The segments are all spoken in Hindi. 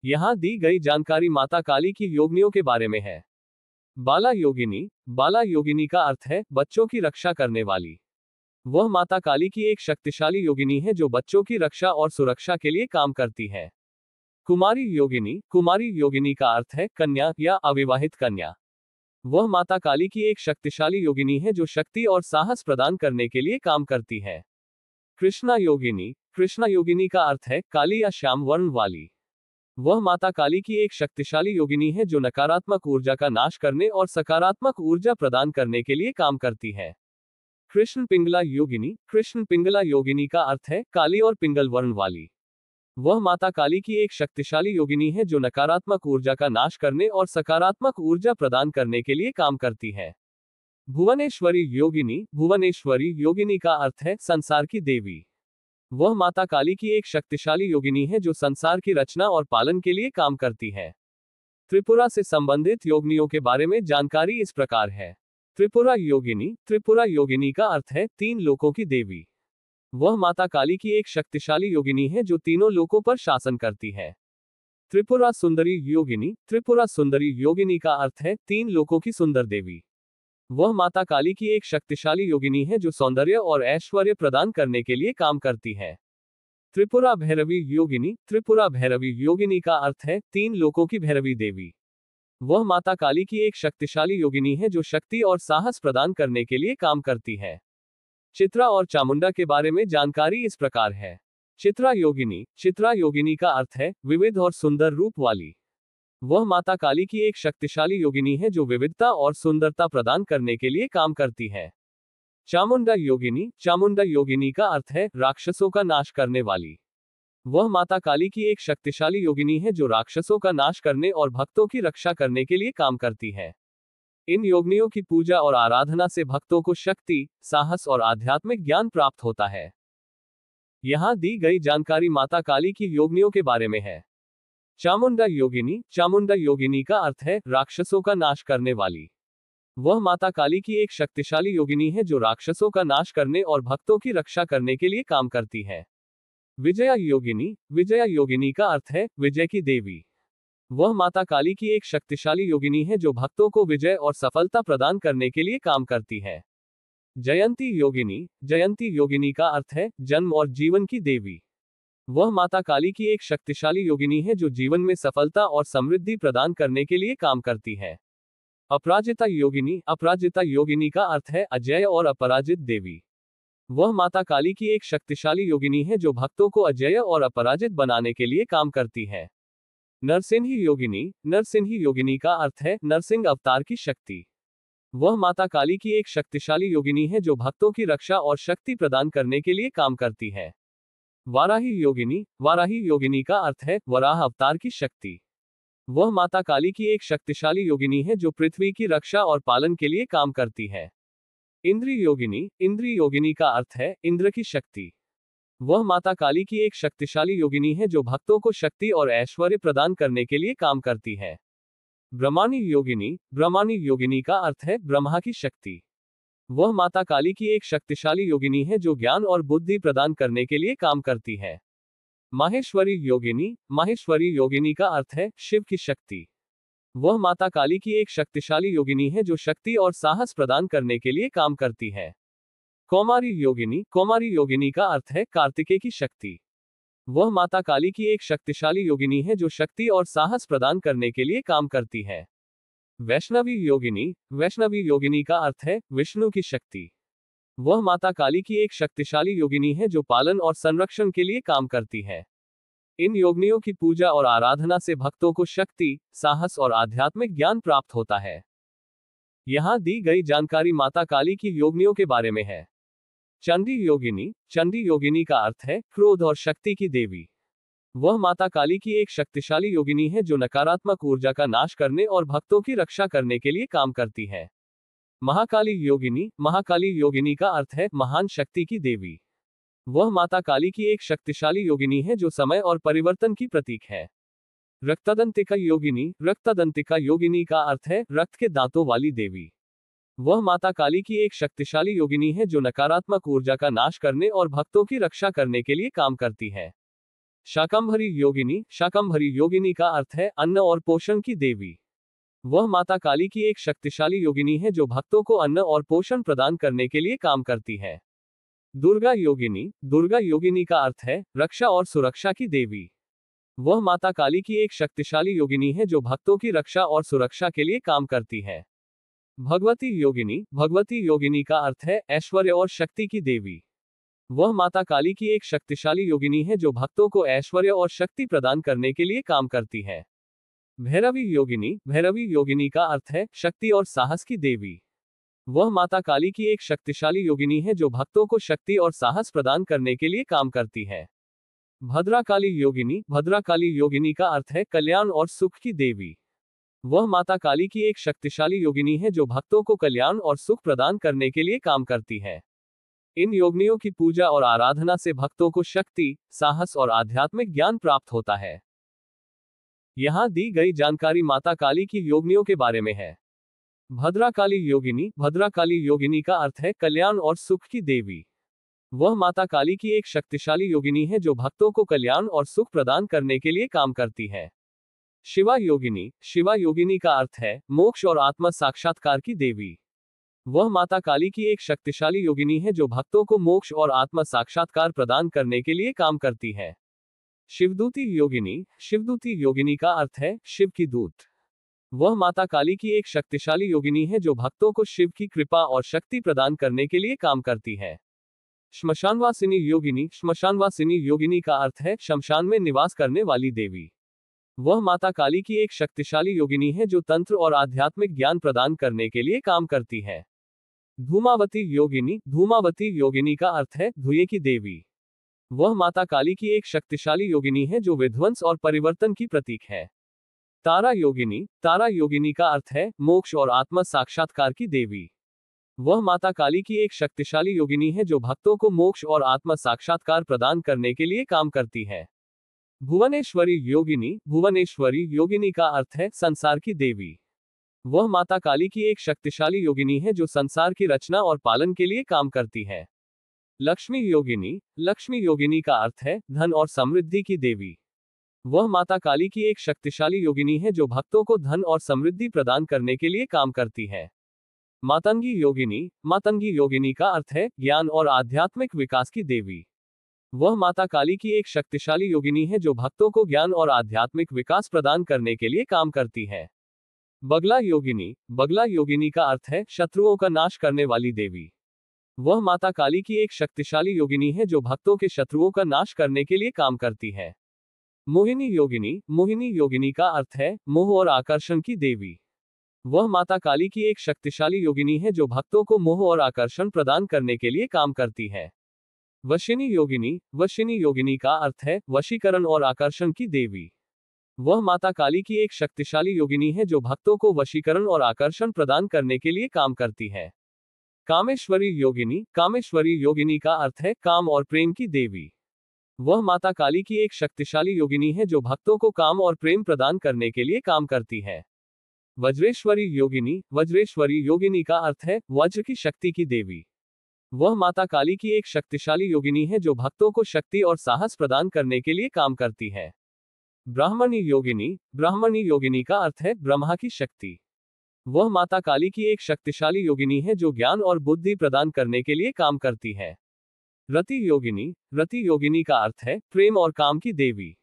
यहाँ दी गई जानकारी माता काली की योगिनियों के बारे में है। बाला योगिनी। बाला योगिनी का अर्थ है बच्चों की रक्षा करने वाली। वह माता काली की एक शक्तिशाली योगिनी है जो बच्चों की रक्षा और सुरक्षा के लिए काम करती है। कुमारी योगिनी। कुमारी योगिनी का अर्थ है कन्या या अविवाहित कन्या। वह माता काली की एक शक्तिशाली योगिनी है जो शक्ति और साहस प्रदान करने के लिए काम करती है। कृष्णा योगिनी। कृष्णा योगिनी का अर्थ है काली या श्याम वर्ण वाली। वह माता काली की एक शक्तिशाली योगिनी है जो नकारात्मक ऊर्जा का नाश करने और सकारात्मक ऊर्जा प्रदान करने के लिए काम करती है। कृष्ण पिंगला योगिनी। कृष्ण पिंगला योगिनी का अर्थ है काली और पिंगल वर्ण वाली। वह माता काली की एक शक्तिशाली योगिनी है जो नकारात्मक ऊर्जा का नाश करने और सकारात्मक ऊर्जा प्रदान करने के लिए काम करती है। भुवनेश्वरी योगिनी। भुवनेश्वरी योगिनी का अर्थ है संसार की देवी। वह माता काली की एक शक्तिशाली योगिनी है जो संसार की रचना और पालन के लिए काम करती है। त्रिपुरा से संबंधित योगिनियों के बारे में जानकारी इस प्रकार है। त्रिपुरा योगिनी। त्रिपुरा योगिनी का अर्थ है तीन लोकों की देवी। वह माता काली की एक शक्तिशाली योगिनी है जो तीनों लोकों पर शासन करती है। त्रिपुरा सुंदरी योगिनी। त्रिपुरा सुंदरी योगिनी का अर्थ है तीन लोकों की सुंदर देवी। वह माता काली की एक शक्तिशाली योगिनी है जो सौंदर्य और ऐश्वर्य प्रदान करने के लिए काम करती है। त्रिपुरा भैरवी योगिनी। त्रिपुरा भैरवी योगिनी का अर्थ है तीन लोकों की भैरवी देवी। वह माता काली की एक शक्तिशाली योगिनी है जो शक्ति और साहस प्रदान करने के लिए काम करती है। चित्रा और चामुंडा के बारे में जानकारी इस प्रकार है। चित्रा योगिनी। चित्रा योगिनी का अर्थ है विविध और सुंदर रूप वाली। वह माता काली की एक शक्तिशाली योगिनी है जो विविधता और सुंदरता प्रदान करने के लिए काम करती है। चामुंडा योगिनी। चामुंडा योगिनी का अर्थ है राक्षसों का नाश करने वाली। वह माता काली की एक शक्तिशाली योगिनी है जो राक्षसों का नाश करने और भक्तों की रक्षा करने के लिए काम करती है। इन योगिनियों की पूजा और आराधना से भक्तों को शक्ति, साहस और आध्यात्मिक ज्ञान प्राप्त होता है। यहाँ दी गई जानकारी माता काली की योगिनियों के बारे में है। चामुंडा योगिनी। चामुंडा योगिनी का अर्थ है राक्षसों का नाश करने वाली। वह माता काली की एक शक्तिशाली योगिनी है जो राक्षसों का नाश करने और भक्तों की रक्षा करने के लिए काम करती है। विजया योगिनी। विजया योगिनी का अर्थ है विजय की देवी। वह माता काली की एक शक्तिशाली योगिनी है जो भक्तों को विजय और सफलता प्रदान करने के लिए काम करती है। जयंती योगिनी। जयंती योगिनी का अर्थ है जन्म और जीवन की देवी। वह माता काली की एक शक्तिशाली योगिनी है जो जीवन में सफलता और समृद्धि प्रदान करने के लिए काम करती है। अपराजिता योगिनी। अपराजिता योगिनी का अर्थ है अजय और अपराजित देवी। वह माता काली की एक शक्तिशाली योगिनी है जो भक्तों को अजय और अपराजित बनाने के लिए काम करती है। नरसिंही योगिनी। नरसिंही योगिनी का अर्थ है नरसिंह अवतार की शक्ति। वह माता काली की एक शक्तिशाली योगिनी है जो भक्तों की रक्षा और शक्ति प्रदान करने के लिए काम करती है। वाराही योगिनी। वाराही योगिनी का अर्थ है वराह अवतार की शक्ति। वह माता काली की एक शक्तिशाली योगिनी है जो पृथ्वी की रक्षा और पालन के लिए काम करती है। इंद्री योगिनी। इंद्री योगिनी का अर्थ है इंद्र की शक्ति। वह माता काली की एक शक्तिशाली योगिनी है जो भक्तों को शक्ति और ऐश्वर्य प्रदान करने के लिए काम करती है। ब्रह्माणी योगिनी। ब्रह्माणी योगिनी का अर्थ है ब्रह्मा की शक्ति। वह माता काली की एक शक्तिशाली योगिनी है जो ज्ञान और बुद्धि प्रदान करने के लिए काम करती है। माहेश्वरी योगिनी। माहेश्वरी योगिनी का अर्थ है शिव की शक्ति। वह माता काली की एक शक्तिशाली योगिनी है जो शक्ति और साहस प्रदान करने के लिए काम करती है। कौमारी योगिनी। कौमारी योगिनी का अर्थ है कार्तिकेय की शक्ति। वह माता काली की एक शक्तिशाली योगिनी है जो शक्ति और साहस प्रदान करने के लिए काम करती है। वैष्णवी योगिनी। वैष्णवी योगिनी का अर्थ है विष्णु की शक्ति। वह माता काली की एक शक्तिशाली योगिनी है जो पालन और संरक्षण के लिए काम करती है। इन योगिनियों की पूजा और आराधना से भक्तों को शक्ति, साहस और आध्यात्मिक ज्ञान प्राप्त होता है। यहाँ दी गई जानकारी माता काली की योगिनियों के बारे में है। चंडी योगिनी। चंडी योगिनी का अर्थ है क्रोध और शक्ति की देवी। वह माता काली की एक शक्तिशाली योगिनी है जो नकारात्मक ऊर्जा का नाश करने और भक्तों की रक्षा करने के लिए काम करती है। महाकाली योगिनी। महाकाली योगिनी का अर्थ है महान शक्ति की देवी। वह माता काली की एक शक्तिशाली योगिनी है जो समय और परिवर्तन की प्रतीक है। रक्तदंतिका योगिनी। रक्तदंतिका योगिनी का अर्थ है रक्त के दांतों वाली देवी। वह माता काली की एक शक्तिशाली योगिनी है जो नकारात्मक ऊर्जा का नाश करने और भक्तों की रक्षा करने के लिए काम करती है। शाकंभरी योगिनी, शाकंभरी योगिनी का अर्थ है अन्न और पोषण की देवी। वह माता काली की एक शक्तिशाली योगिनी है जो भक्तों को अन्न और पोषण प्रदान करने के लिए काम करती है। दुर्गा योगिनी, दुर्गा योगिनी का अर्थ है रक्षा और सुरक्षा की देवी। वह माता काली की एक शक्तिशाली योगिनी है जो भक्तों की रक्षा और सुरक्षा के लिए काम करती है। भगवती योगिनी, भगवती योगिनी का अर्थ है ऐश्वर्य और शक्ति की देवी। वह माता काली की एक शक्तिशाली योगिनी है जो भक्तों को ऐश्वर्य और शक्ति प्रदान करने के लिए काम करती है। भैरवी योगिनी, भैरवी योगिनी का अर्थ है शक्ति और साहस की देवी। वह माता काली की एक शक्तिशाली योगिनी है जो भक्तों को शक्ति और साहस प्रदान करने के लिए काम करती है। भद्राकाली योगिनी, भद्राकाली योगिनी का अर्थ है कल्याण और सुख की देवी। वह माता काली की एक शक्तिशाली योगिनी है जो भक्तों को कल्याण और सुख प्रदान करने के लिए काम करती है। इन योगिनियों की पूजा और आराधना से भक्तों को शक्ति, साहस और आध्यात्मिक ज्ञान प्राप्त होता है। यहाँ दी गई जानकारी माता काली की योगिनियों के बारे में है। भद्राकाली योगिनी, भद्राकाली योगिनी का अर्थ है कल्याण और सुख की देवी। वह माता काली की एक शक्तिशाली योगिनी है जो भक्तों को कल्याण और सुख प्रदान करने के लिए काम करती है। शिवा योगिनी, शिवा योगिनी का अर्थ है मोक्ष और आत्म साक्षात्कार की देवी। वह माता काली की एक शक्तिशाली योगिनी है जो भक्तों को मोक्ष और आत्म साक्षात्कार प्रदान करने के लिए काम करती है। शिवदूती योगिनी, शिवदूती योगिनी का अर्थ है शिव की दूत। वह माता काली की एक शक्तिशाली योगिनी है जो भक्तों को शिव की कृपा और शक्ति प्रदान करने के लिए काम करती है। श्मशानवासिनी योगिनी, श्मशानवासिनी योगिनी का अर्थ है शमशान में निवास करने वाली देवी। वह माता काली की एक शक्तिशाली योगिनी है जो तंत्र और आध्यात्मिक ज्ञान प्रदान करने के लिए काम करती है। धूमावती योगिनी, धूमावती योगिनी का अर्थ है धुएं की देवी। वह माता काली की एक शक्तिशाली योगिनी है जो विध्वंस और परिवर्तन की प्रतीक है। तारा योगिनी, तारा योगिनी का अर्थ है मोक्ष और आत्म साक्षात्कार की देवी। वह माता काली की एक शक्तिशाली योगिनी है जो भक्तों को मोक्ष और आत्म साक्षात्कार प्रदान करने के लिए काम करती है। भुवनेश्वरी योगिनी, भुवनेश्वरी योगिनी का अर्थ है संसार की देवी। वह माता काली की एक शक्तिशाली योगिनी है जो संसार की रचना और पालन के लिए काम करती है। लक्ष्मी योगिनी, लक्ष्मी योगिनी का अर्थ है धन और समृद्धि की देवी। वह माता काली की एक शक्तिशाली योगिनी है जो भक्तों को धन और समृद्धि प्रदान करने के लिए काम करती है। मातंगी योगिनी, मातंगी योगिनी का अर्थ है ज्ञान और आध्यात्मिक विकास की देवी। वह माता काली की एक शक्तिशाली योगिनी है जो भक्तों को ज्ञान और आध्यात्मिक विकास प्रदान करने के लिए काम करती है। बगला योगिनी, बगला योगिनी का अर्थ है शत्रुओं का नाश करने वाली देवी। वह माता काली की एक शक्तिशाली योगिनी है जो भक्तों के शत्रुओं का नाश करने के लिए काम करती है। मोहिनी योगिनी, मोहिनी योगिनी का अर्थ है मोह और आकर्षण की देवी। वह माता काली की एक शक्तिशाली योगिनी है जो भक्तों को मोह और आकर्षण प्रदान करने के लिए काम करती है। वशिनी योगिनी, वशिनी योगिनी का अर्थ है वशीकरण और आकर्षण की देवी। वह माता काली की एक शक्तिशाली योगिनी है जो भक्तों को वशीकरण और आकर्षण प्रदान करने के लिए काम करती है। कामेश्वरी योगिनी, कामेश्वरी योगिनी का अर्थ है काम और प्रेम की देवी। वह माता काली की एक शक्तिशाली योगिनी है जो भक्तों को काम और प्रेम प्रदान करने के लिए काम करती है। वज्रेश्वरी योगिनी, वज्रेश्वरी योगिनी का अर्थ है वज्र की शक्ति की देवी। वह माता काली की एक शक्तिशाली योगिनी है जो भक्तों को शक्ति और साहस प्रदान करने के लिए काम करती है। ब्राह्मणी योगिनी, ब्राह्मणी योगिनी का अर्थ है ब्रह्मा की शक्ति। वह माता काली की एक शक्तिशाली योगिनी है जो ज्ञान और बुद्धि प्रदान करने के लिए काम करती है। रति योगिनी, रति योगिनी का अर्थ है प्रेम और काम की देवी।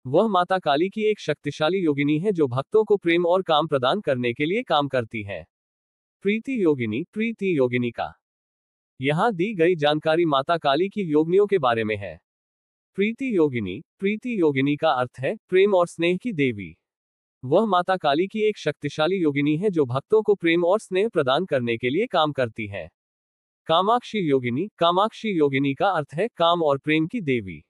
वह माता काली की एक शक्तिशाली योगिनी है जो भक्तों को प्रेम और काम प्रदान करने के लिए काम करती है। प्रीति योगिनी, प्रीति योगिनी का यहाँ दी गई जानकारी माता काली की योगिनियों के बारे में है। प्रीति योगिनी, प्रीति योगिनी का अर्थ है प्रेम और स्नेह की देवी। वह माता काली की एक शक्तिशाली योगिनी है जो भक्तों को प्रेम और स्नेह प्रदान करने के लिए काम करती है। कामाक्षी योगिनी, कामाक्षी योगिनी का अर्थ है काम और प्रेम की देवी।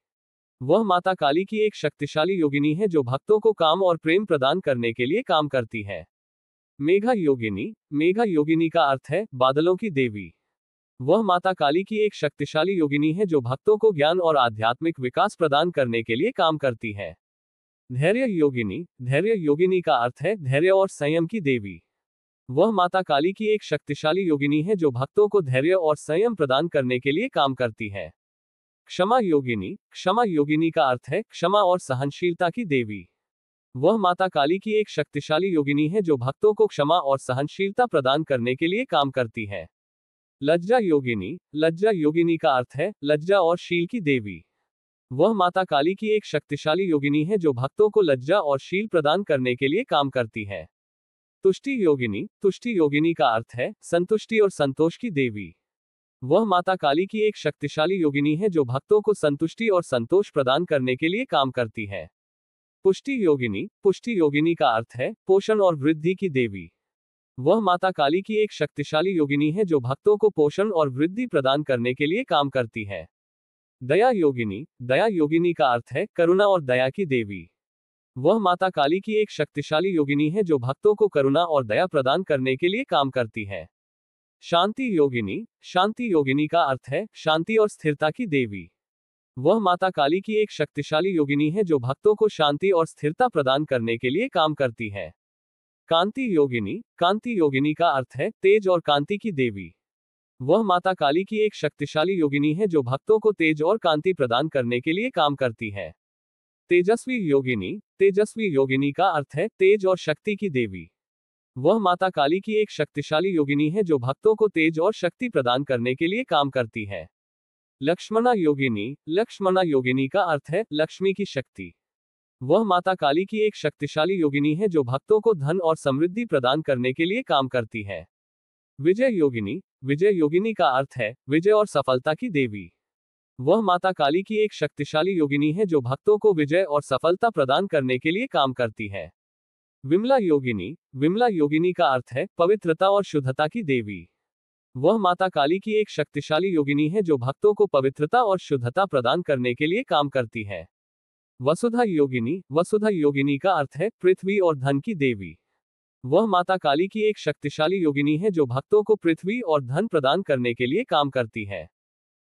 वह माता काली की एक शक्तिशाली योगिनी है जो भक्तों को काम और प्रेम प्रदान करने के लिए काम करती है। मेघा योगिनी, मेघा योगिनी का अर्थ है बादलों की देवी। वह माता काली की एक शक्तिशाली योगिनी है जो भक्तों को ज्ञान और आध्यात्मिक विकास प्रदान करने के लिए काम करती है। धैर्य योगिनी, धैर्य योगिनी का अर्थ है धैर्य और संयम की देवी। वह माता काली की एक शक्तिशाली योगिनी है जो भक्तों को धैर्य और संयम प्रदान करने के लिए काम करती है। क्षमा योगिनी, क्षमा योगिनी का अर्थ है क्षमा और सहनशीलता की देवी। वह माता काली की एक शक्तिशाली योगिनी है जो भक्तों को क्षमा और सहनशीलता प्रदान करने के लिए काम करती है। लज्जा योगिनी, लज्जा योगिनी का अर्थ है लज्जा और शील की देवी। वह माता काली की एक शक्तिशाली योगिनी है जो भक्तों को लज्जा और शील प्रदान करने के लिए काम करती है। तुष्टि योगिनी, तुष्टि योगिनी का अर्थ है संतुष्टि और संतोष की देवी। वह माता काली की एक शक्तिशाली योगिनी है जो भक्तों को संतुष्टि और संतोष प्रदान करने के लिए काम करती है। पुष्टि योगिनी, पुष्टि योगिनी का अर्थ है पोषण और वृद्धि की देवी। वह माता काली की एक शक्तिशाली योगिनी है जो भक्तों को पोषण और वृद्धि प्रदान करने के लिए काम करती है। दया योगिनी, दया योगिनी का अर्थ है करुणा और दया की देवी। वह माता काली की एक शक्तिशाली योगिनी है जो भक्तों को करुणा और दया प्रदान करने के लिए काम करती है। शांति योगिनी, शांति योगिनी का अर्थ है शांति और स्थिरता की देवी। वह माता काली की एक शक्तिशाली योगिनी है जो भक्तों को शांति और स्थिरता प्रदान करने के लिए काम करती है। कांति योगिनी, कांति योगिनी का अर्थ है तेज और कांति की देवी। वह माता काली की एक शक्तिशाली योगिनी है जो भक्तों को तेज और कांति प्रदान करने के लिए काम करती है। तेजस्वी योगिनी, तेजस्वी योगिनी का अर्थ है तेज और शक्ति की देवी। वह माता काली की एक शक्तिशाली योगिनी है जो भक्तों को तेज और शक्ति प्रदान करने के लिए काम करती है। लक्ष्मणा योगिनी, लक्ष्मणा योगिनी का अर्थ है लक्ष्मी की शक्ति। वह माता काली की एक शक्तिशाली योगिनी है जो भक्तों को धन और समृद्धि प्रदान करने के लिए काम करती है। विजय योगिनी, विजय योगिनी का अर्थ है विजय और सफलता की देवी। वह माता काली की एक शक्तिशाली योगिनी है जो भक्तों को विजय और सफलता प्रदान करने के लिए काम करती है। विमला योगिनी, विमला योगिनी का अर्थ है पवित्रता और शुद्धता की देवी। वह माता काली की एक शक्तिशाली योगिनी है जो भक्तों को पवित्रता और शुद्धता प्रदान करने के लिए काम करती है। वसुधा योगिनी, वसुधा योगिनी का अर्थ है पृथ्वी और धन की देवी। वह माता काली की एक शक्तिशाली योगिनी है जो भक्तों को पृथ्वी और धन प्रदान करने के लिए काम करती है।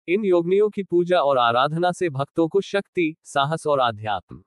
इन योगिनियों की पूजा और आराधना से भक्तों को शक्ति, साहस और आध्यात्म